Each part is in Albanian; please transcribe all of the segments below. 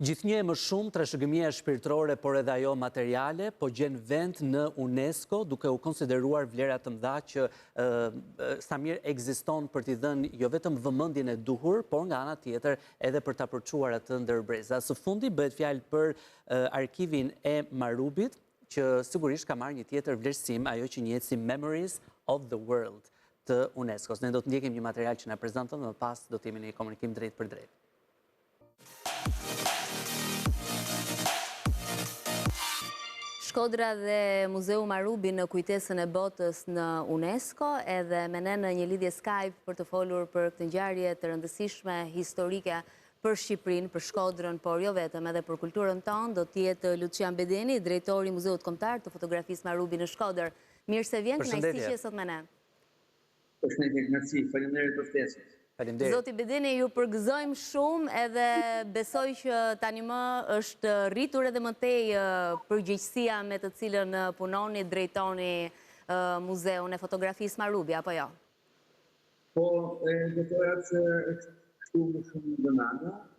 Gjithnjë e më shumë trashëgimia shpirtërore, por edhe ajo materiale, po gjen vend në UNESCO, duke u konsideruar vlera të mëdha që sa mirë ekziston për t'i dhënë jo vetëm vëmendjen e duhur, por nga ana tjetër edhe për ta përçuar atë ndër breza. Së fundi bëhet fjalë për arkivin e Marubit, që sigurisht ka marrë një tjetër vlerësim, ajo që njihet si Memories of the World të UNESCO-s. Ne do të ndjekim një material që na prezanton dhe më pas do të jemi në një komunikim drejt për drejt. Shkodra dhe Muzeu Marubi në kujtesën e botës në UNESCO, edhe me ne në një lidhje Skype për të folur për këtë ngjarje të rëndësishme historike për Shqipërinë, për Shkodrën, por jo vetëm edhe për kulturën tonë, do të jetë Lucian Bedeni, drejtori i Muzeut Kombëtar të Fotografisë Marubi në Shkodër. Mirë se vjen, kënaqësi që sot me ne. Përshëndetje, merci, faleminderit për ftesën. Zoti Bedeni, ju përgëzojmë shumë edhe besoj që tani më është rritur edhe më tej përgjegjësia me të cilën punoni, drejtoni Muzeun e Fotografisë Marubi, apo jo? Po, do të thoya që është kështu më shumë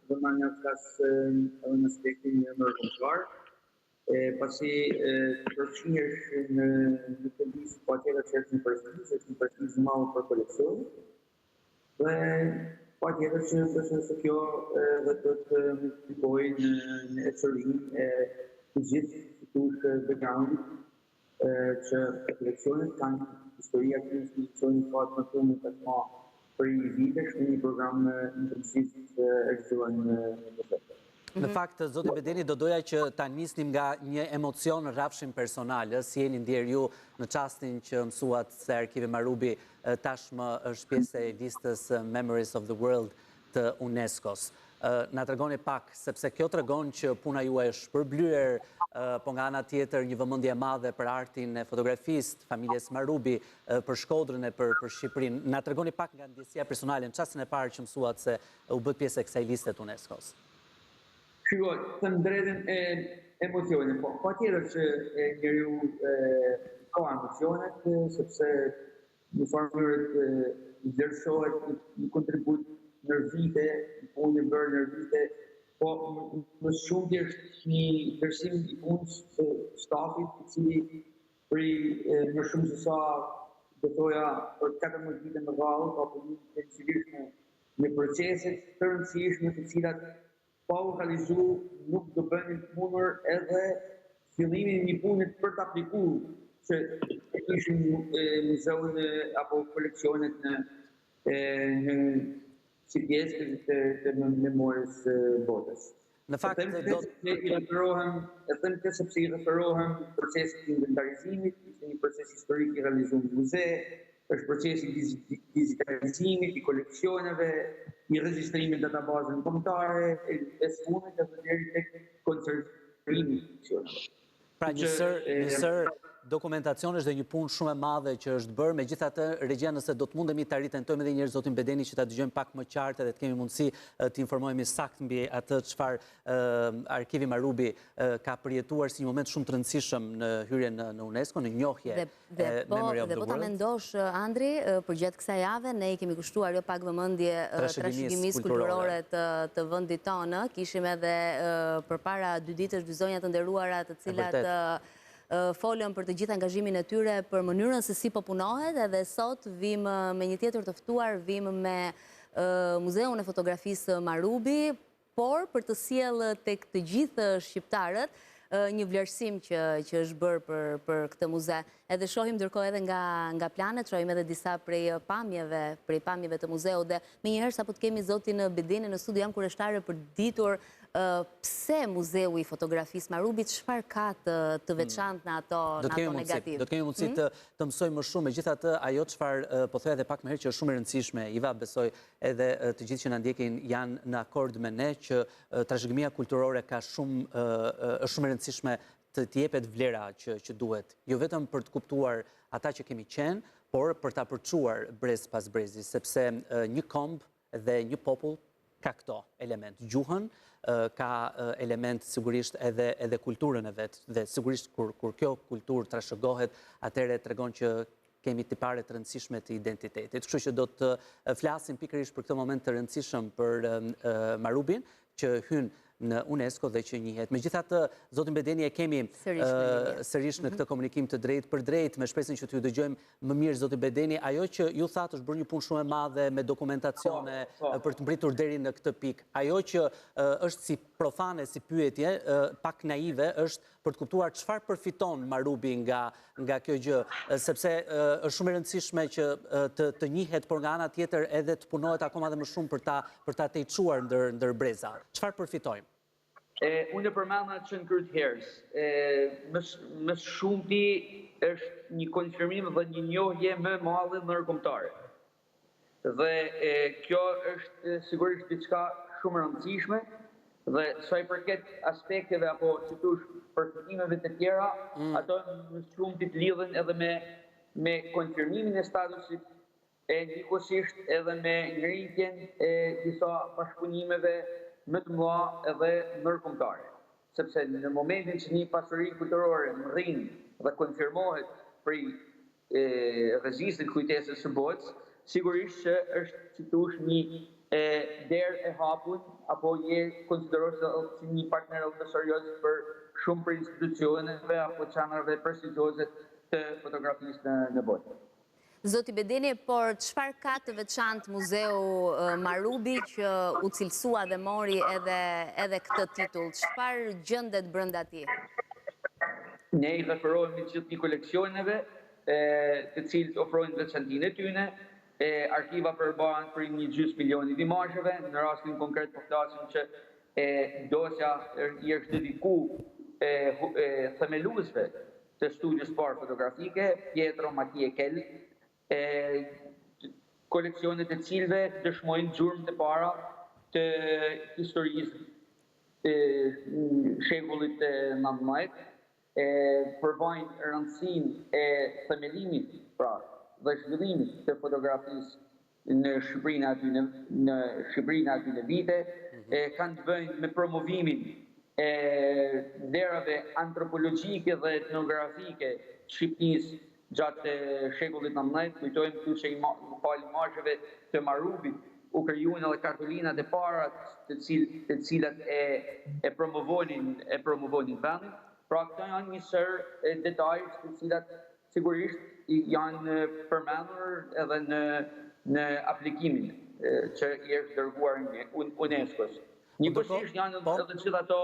dëmania flas edhe në aspektin ndërkombëtar. Pasi përfshihesh në këtë listë, patjetër që është një prestizh i madh për koleksionin. Dhe patjetër që besoj se kjo dhe do të multiplikojë në eserin e të gjithë institutë background që koleksionet kanë historia të institucionit fatë në të më të ma për i vitesh në një program intensiv të realizohen në vërtetë. Në fakt, zoti Bedeni, do doja që ta nisnim nga një emocion rrafshim personal, si jeni ndjer ju në çastin që mësuat se Arkivi Marubi tashmë është pjesë e listës Memories of the World të UNESCO-s. Na tregoni pak, sepse kjo tregon që puna juaj është shpërblyer, po nga ana tjetër një vëmendje e madhe për artin e fotografisë, familjes Marubi, për Shkodrën e për Shqipërinë. Na tregoni pak nga ndjesia personale në çastin e parë që mësuat se u bë pjesë e kësaj liste të UNESCO-s. Shiko, të në drejtën e emocionit, po patjetër që njeriu ka emocionet, sepse në farmënyrë vlerësohet një kontribut në vite, një punë bërë në vite, po më shumë është një vlerësim i punës të stafit, i cili për më shumë se sa, do thoja, për 14 vite më radhë, ka punuar intensivisht në proceset të rëndësishme të cilat pa u realizu nuk do bënin të mundur edhe fillimin një punët për të aplikuar që ishim muzeun apo koleksionet në si pjesë të memorisë botës. Në fakt, them që sepse i referohem procesit të inventarizimit, ishte një proces historik i realizuar në muze, është procesi i digitalizimit, i koleksioneve, i regjistrimit databazën kombëtare, e sfunit edhe deri tek konservimi i koleksioneve. Pra një sër dokumentacionesh dhe një punë shumë e madhe që është bërë, megjithatë regjia nëse do të mundemi ta ritentojmë edhe një herë zotin Bedeni që ta dëgjojmë pak më qartë dhe të kemi mundësi të informohemi saktë mbi atë çfarë Arkivi Marubi ka përjetuar si një moment shumë të rëndësishëm në hyrjen në UNESCO, në njohje e Memory of the World. Dhe po ta mendosh, Andri, përgjatë kësaj jave ne i kemi kushtuar jo pak vëmendje trashëgimisë kulturore të vendit tonë. Kishim edhe përpara 2 ditësh dy zonja të nderuara të cilat folën për të gjithë angazhimin e tyre për mënyrën se si po punohet, edhe sot vim me një tjetër të ftuar, vim me Muzeun e Fotografisë Marubi, por për të sjellë tek të gjithë shqiptarët një vlerësim që është bërë për këtë muze. Edhe shohim ndërkohë edhe nga planet, shohim edhe disa prej pamjeve të muzeut dhe menjëherë sapo të kemi zotin Bedeni në studio jam kurioztare për ditur pse Muzeu i Fotografisë Marubit, çfarë ka të veçantë në ato negativ. Do të kemi mundësi të mësojmë më shumë, megjithatë ajo çfarë po thoya edhe pak më herë që është shumë e rëndësishme, Iva, besoj edhe të gjithë që na ndjekin janë në akord me ne që trashëgimia kulturore ka shumë është shumë e rëndësishme të jepet vlera që duhet, jo vetëm për të kuptuar ata që kemi qenë, por për ta përçuar brez pas brezi, sepse një kombë dhe një popull ka këto element, gjuhën, ka element sigurisht edhe kulturën e vetë, dhe sigurisht kur kjo kulturë trashëgohet, atëherë tregon që kemi tipare të rëndësishme të identitetit. Kështu që do të flasim pikërisht për këtë moment të rëndësishëm për Marubin, që hyn në UNESCO dhe që njihet. Megjithatë, zotin Bedeni, e kemi sërish në këtë komunikim të drejtë për drejtë, me shpresën që t'ju dëgjojmë më mirë, zotin Bedeni, ajo që ju thatë është bërë një punë shumë e madhe me dokumentacione për të mbritur deri në këtë pikë. Ajo që është si profane, si pyetje, pak naive, është për të kuptuar çfarë përfiton Marubi nga kjo gjë, sepse është shumë e rëndësishme që të njihet, por nga ana tjetër edhe të punohet akoma dhe më shumë për ta tejçuar ndër breza. Çfarë përfitojmë? Unë e përmenda që në kryt herës, më shumëti është një konfirmim dhe një njohje më madhe ndërkombëtare. Dhe kjo është sigurisht diçka shumë e rëndësishme, dhe sa i përket aspekteve apo që tush përfitimeve të tjera, ato më shumëti të lidhen edhe me konfirmimin e statusit e njëkohësisht edhe me ngritjen e disa bashkëpunimeve më të mëdha edhe ndërkombëtare. Sepse në momentin që një pasuri kulturore rrin dhe konfirmohet prej regjistrit kujtesës së botës, sigurisht që është qitush një derë e hapur, apo je konsiderohet si një partner të serioz për shumë për institucioneve apo çanareve prestigjioze të fotografisë në botë. Zoti Bedeni, por çfarë ka të veçantë Muzeu Marubi që u cilësua dhe mori edhe këtë titull? Çfarë gjendet brenda tij? Ne i referohemi gjithë një koleksioneve, të cilët ofrojnë veçantinë e tyre, arkiva përbahen për 1,5 milion imazheve, në rastin konkret po flasim që dosja i është dedikuar themeluesve të studios parë fotografike, Pietro Mattie Kell, koleksionet e cilëve dëshmojnë gjurmë të para të historisë shekullit 19, përbajnë rëndësinë e themelimit dhe zhvillimit të fotografisë në Shqipërinë aty në vite, kanë të bëjnë me promovimin derave antropologjike dhe etnografike Shqipërisë gjatë shekullit 19, kujtojmë këtu që falë imazheve të Marubit u krijuan edhe kartolinat e para të cilat e promovonin vendin. Pra këto janë një sër detajsh të cilat sigurisht janë përmendur edhe në aplikimin që i është dërguar UNESCO-s. Njëkohësisht janë edhe gjithë ato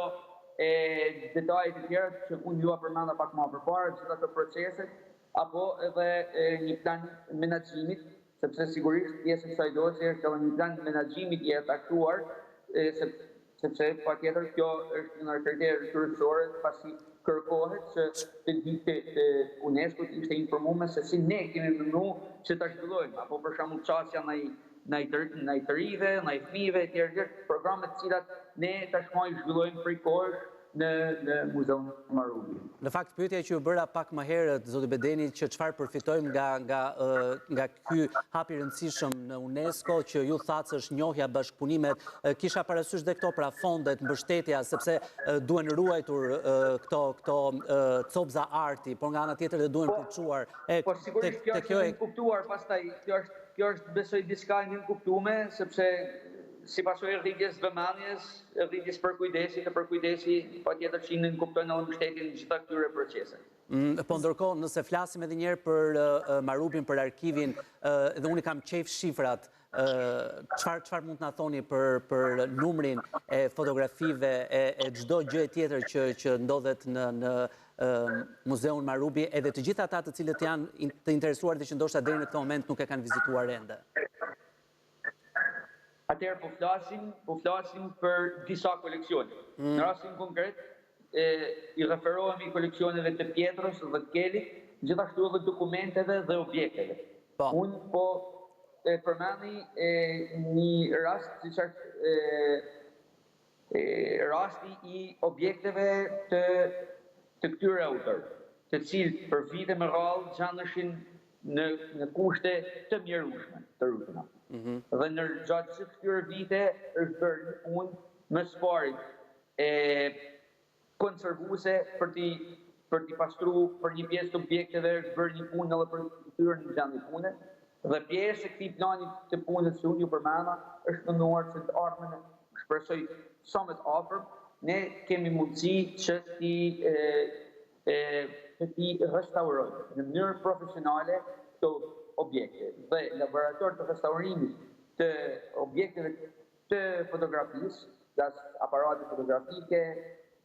detajet e tjera që unë ju përmenda pak më përpara, gjithë ato proceset apo edhe një plan menaxhimit, sepse sigurisht pjesë e kësaj dosje është edhe një plan menaxhimit i taktuar, sepse patjetër kjo është një kriter kryesor, pasi kërkohet që të ditë UNESCO të ishte informuar se si ne kemi menduar që ta zhvillojmë, apo për shembull çastja ndaj të rive, ndaj fëmijëve etj. Programe të cilat ne tashmë zhvillojmë prej kohësh në Muzeun Marubi. Në fakt, pyetja që ju bëra pak më herët, zoti Bedeni, që çfarë përfitojmë nga ky hap i rëndësishëm në UNESCO, që ju thatë është njohja, bashkëpunimet, kisha parasysh dhe këto pra fondet, mbështetja, sepse duhen ruajtur këto copza arti, por nga ana tjetër dhe duhen përçuar. Po sigurisht kjo është e kuptuar, pastaj kjo është besoj diçka e nënkuptuar, sepse si pasojë e rritjes vëmendjes, e rritjes përkujdesi, patjetër që nënkuptojnë edhe mbështetjen në gjitha këtyre proceseve. Po ndërkohë, nëse flasim edhe një herë për Marubin, për arkivin, dhe unë kam qejf shifrat, çfarë mund të na thoni për numrin e fotografive e çdo gjë tjetër që ndodhet në Muzeun Marubi, edhe të gjitha ata të cilët janë të interesuar dhe që ndoshta deri në këtë moment nuk e kanë vizituar ende? Atëherë po flasim për disa koleksione. Në rastin konkret, i referohemi koleksioneve të Pietros dhe të Kellit, gjithashtu edhe dokumenteve dhe objekteve. Unë po përmendi një rast, siç është rasti i objekteve të këtyre autorëve, të cilët për vite me radhë gjandeshin në kushte të mjerueshme të rrugëna. Dhe në gjatë që këtyre vite është bërë një punë më së pari konservuese për t'i pastru për një pjesë të objekteve, është bërë një punë edhe për këtyre në gjendje pune, dhe pjesë e këtij plani të punës që unë ju përmenda është mënuar që të ardhmen shpresoj sa më të afër ne kemi mundësi që ti restaurojmë në mënyrë profesionale këto objekte. Dhe laborator të restaurimit të objekteve të fotografisë, aparate fotografike,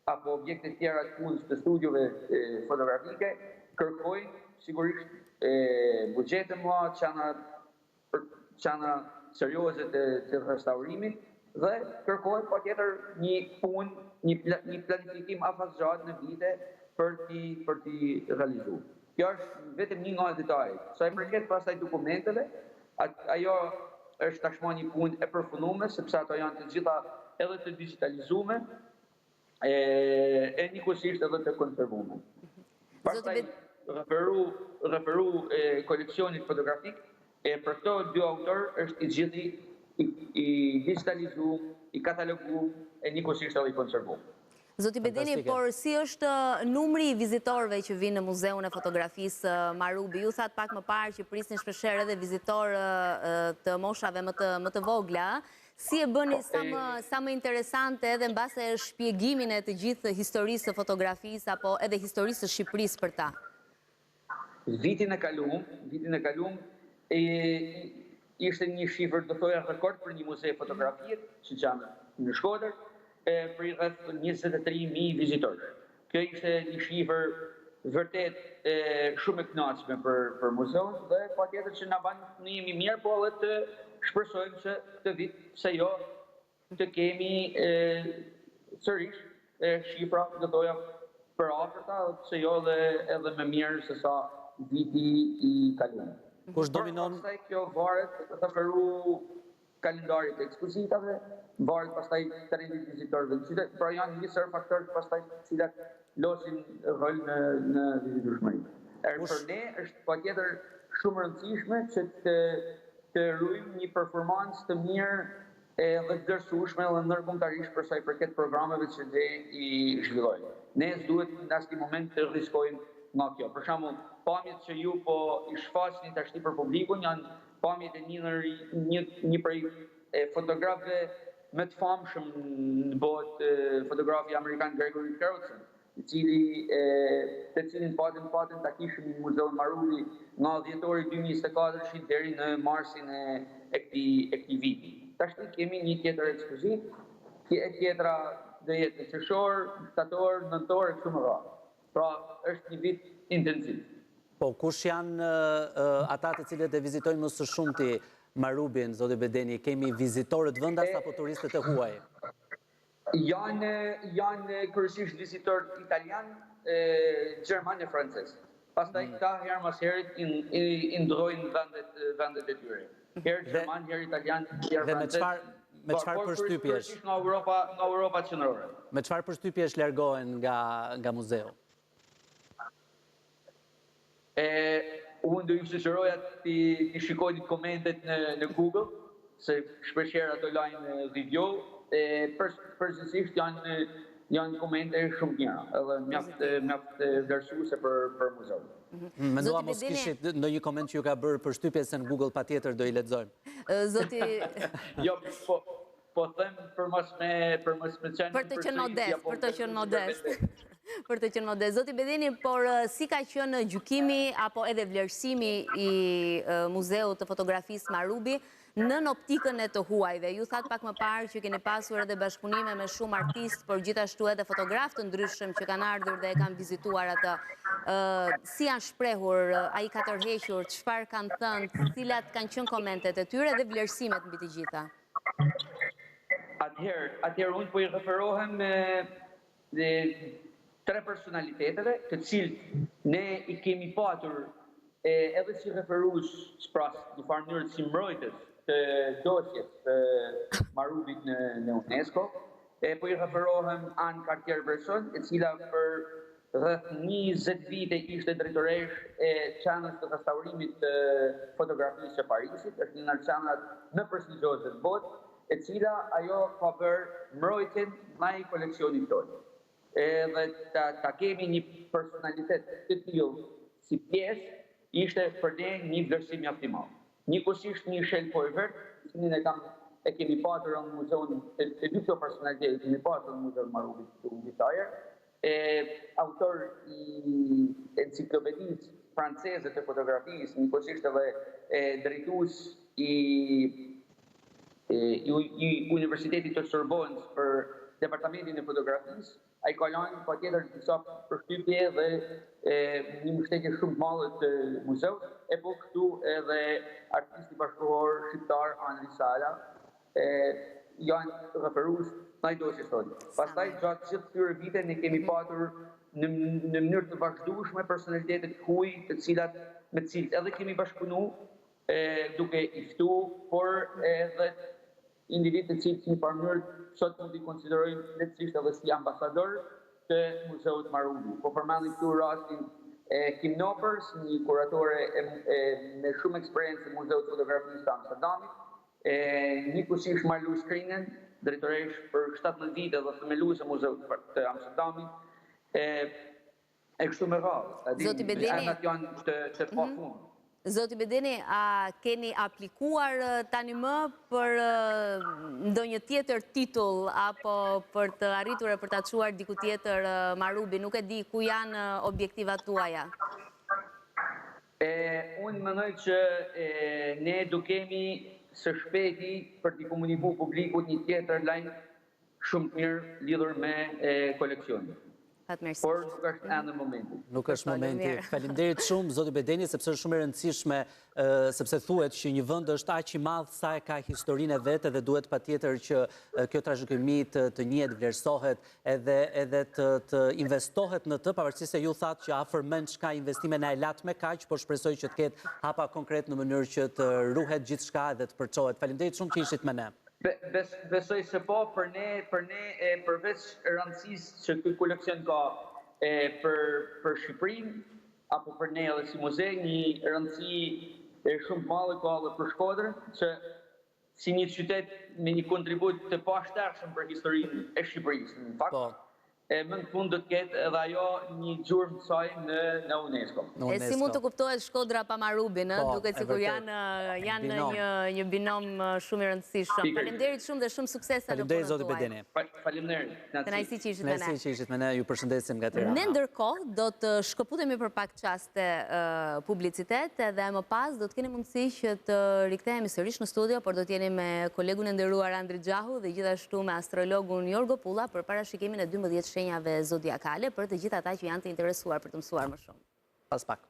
apo objekte tjera të punës të studiove fotografike, kërkojnë sigurisht buxhete më çana serioze të restaurimit dhe kërkojnë patjetër një punë, një planifikim afatgjatë në vite për t'i realizuar. Kjo është vetëm një nga detajet. Sa i përket pastaj dokumenteve, ajo është tashmë një punë e përfunduar sepse ato janë të gjitha edhe të digitalizuar e njëkohësisht edhe të konservuar. Pastaj referu koleksionit fotografik, për këto dy autor është i gjithi i digitalizuar, i kataloguar e njëkohësisht edhe i konservuar. Zoti Bedeni, por si është numri i vizitorëve që vinë në Muzeun e Fotografisë Marubi? Ju thatë pak më parë që prisnin shpeshherë edhe vizitorë të moshave më të vogla. Si e bëni sa më interesante edhe mbase shpjegimin e të gjithë historisë të fotografisë apo edhe historisë të Shqipërisë për ta? Vitin e kalum, ishte një shifër të thoja rekord për një muze fotografie, që janë në Shkodër, për rreth 23.000 vizitorë. Kjo ishte një shifër vërtet shumë e kënaqshme për muzeun dhe patjetër që na bën ne jemi mirë, po edhe të shpresojmë që këtë vit se jo të kemi sërish shifra do thoja për afërta, se jo edhe më mirë se sa viti i kaluar. Kush dominon? Pastaj kjo varet referu kalendarit e ekspozitave, varet pastaj trendit vizitorëve në qytet, pra janë një sër faktorë pastaj cilat losin rol në vizitueshmëri. Për ne është patjetër shumë rëndësishme që të rrujmë një performancë të mirë dhe të vlerësueshme dhe ndërkombëtarisht për sa i përket programeve që ne i zhvillojmë. Ne s'duhet në asnjë moment të rriskojmë nga kjo. Për shembull, pamjet që ju po i shfaqni tash për publikun janë pamjet e një prej fotografëve më të famshëm në botë, fotografi amerikan Gregory Crewdson, të cilin patëm ta kishim në Muzeun Marubi nga dhjetori 2024 deri në marsin e këtij viti. Tash kemi një tjetër ekspozit, tjetra do jetë në qershor, shtator, nëntor e kështu me radhë. Pra është një vit intensiv. Po, kush janë ata të cilët e vizitojnë më së shumti Marubin, zoti Bedeni? Kemi vizitorët vendas apo turistët e huaj? Janë kryesisht vizitorët italian, gjerman e francez. Pastaj këta herë mas herit i ndrojnë vendet e tyre. Herë gjerman, herë italian, herë francez. Me çfarë përshtypjesh? Nga Europa qendrore. Me çfarë përshtypjesh largohen nga muzeu? Unë do ju sugjeroja të shikoni komentet në Google, se shpeshherë ato lajnë review, përgjithsisht janë komente shumë mira, edhe mjaft vlerësuese për muzeun. Mendova mos kishit ndonjë koment që ju ka bërë përshtypje se në Google patjetër do i lexojmë. Zoti Jo, po them për mos me qenë për të qenë modest, për të qenë modest. Zoti Bedeni, por si ka qenë gjykimi apo edhe vlerësimi i Muzeut të Fotografisë Marubi nën optikën e të huajve? Ju thatë pak më parë që keni pasur edhe bashkëpunime me shumë artistë, por gjithashtu edhe fotografë të ndryshëm që kanë ardhur dhe e kanë vizituar atë. Si janë shprehur, a i ka tërhequr, çfarë kanë thënë, cilat kanë qenë komentet e tyre dhe vlerësimet mbi të gjitha? Atëherë unë po i referohem tre personaliteteve, të cilët ne i kemi patur edhe si referues në farë mënyrë si mbrojtës të dosjes të Marubit në UNESCO. Po i referohem Anne Cartier-Bresson, e cila për rreth 20 vite ishte drejtoresh e çanës të restaurimit të fotografisë së Parisit, është një nga çanat më prestigjioze të botë, e cila ajo ka bërë mbrojtjen ndaj koleksionit tonë. Dhe ta kemi një personalitet të tillë si pjesë ishte për ne një vlerësim mjaft i madh. Njëkohësisht një shelf po i vërtet, cilin e kam e kemi pasur në muzeun, e dy këto personalitetet kemi pasur në muzeun Marubit të Vitajer, autor i enciklopedisë franceze të fotografisë, njëkohësisht edhe drejtues i Universitetit të Sorbonës për departamentin e fotografisë, ai ka lënë patjetër disa përshtypje dhe një mbështetje shumë të madhe të muzeut, e po këtu edhe artisti bashkëkohor shqiptar Andri Sala janë referues në ato histori. Pastaj gjatë gjithë këtyre viteve ne kemi patur në mënyrë të vazhdueshme personalitete të huaj, me të cilët edhe kemi bashkëpunuar duke i ftuar, por edhe individ të cilët në një mënyrë sot mund t'i konsiderojmë lehtësisht edhe si ambasador të Muzeut Marubi. Po përmendim këtu rastin Kim Nopers, një kuratore me shumë eksperiencë në Muzeut Fotografisë të Amsterdamit, njëkohësisht Marlu Shkrinen, drejtoresh për 17 vite dhe themeluese e Muzeut të Amsterdamit, e kështu me radhë. Zoti Bedeni, emrat janë të pafund. Zoti Bedeni, a keni aplikuar tani më për ndonjë tjetër titull apo për të arritur e për të çuar diku tjetër Marubi? Nuk e di ku janë objektivat tuaja. Unë mendoj që ne do kemi së shpejti për t'i komunikuar publikut një tjetër lajm shumë të mirë lidhur me koleksionin. Por nuk është ende momenti. Nuk është momenti. Faleminderit shumë, Zoti Bedeni, sepse është shumë e rëndësishme, sepse thuhet që një vend është aq i madh sa e ka historinë e vet dhe duhet patjetër që kjo trashëgimi të njihet, vlerësohet edhe të investohet në të, pavarësisht se ju thatë që afër mend çka investime na e lat me kaq, por shpresoj që të ketë hapa konkret në mënyrë që të ruhet gjithçka dhe të përçohet. Faleminderit shumë që ishit me ne. Besoj se po, për ne përveç rëndësisë që ky koleksion ka për Shqipërinë, apo për ne edhe si muze, një rëndësi shumë madhe ka edhe për Shkodrën, që si një qytet me një kontribut të pashtershëm për historinë e Shqipërisë, në fakt. Më në fund do të ketë edhe ajo një gjurmë të saj në UNESCO. E si mund të kuptohet Shkodra pa Marubin, duke sikur janë një binom shumë i rëndësishëm. Faleminderit shumë dhe shumë sukses në punën tuaj. Faleminderit Zoti Bedeni. Faleminderit. Kënaqësi që ishit me ne. Kënaqësi që ishit me ne, ju përshëndesim nga Tirana. Ne ndërkohë do të shkëputemi për pak çaste publicitet dhe më pas do të keni mundësi që të rikthehemi sërish në studio, por do të jeni me kolegun e nderuar Andri Xhahu dhe gjithashtu me astrologun Jorgo Pulla për parashikimin e 12 shenjave zodiakale për të gjithë ata që janë të interesuar për të mësuar më shumë. Pas pak.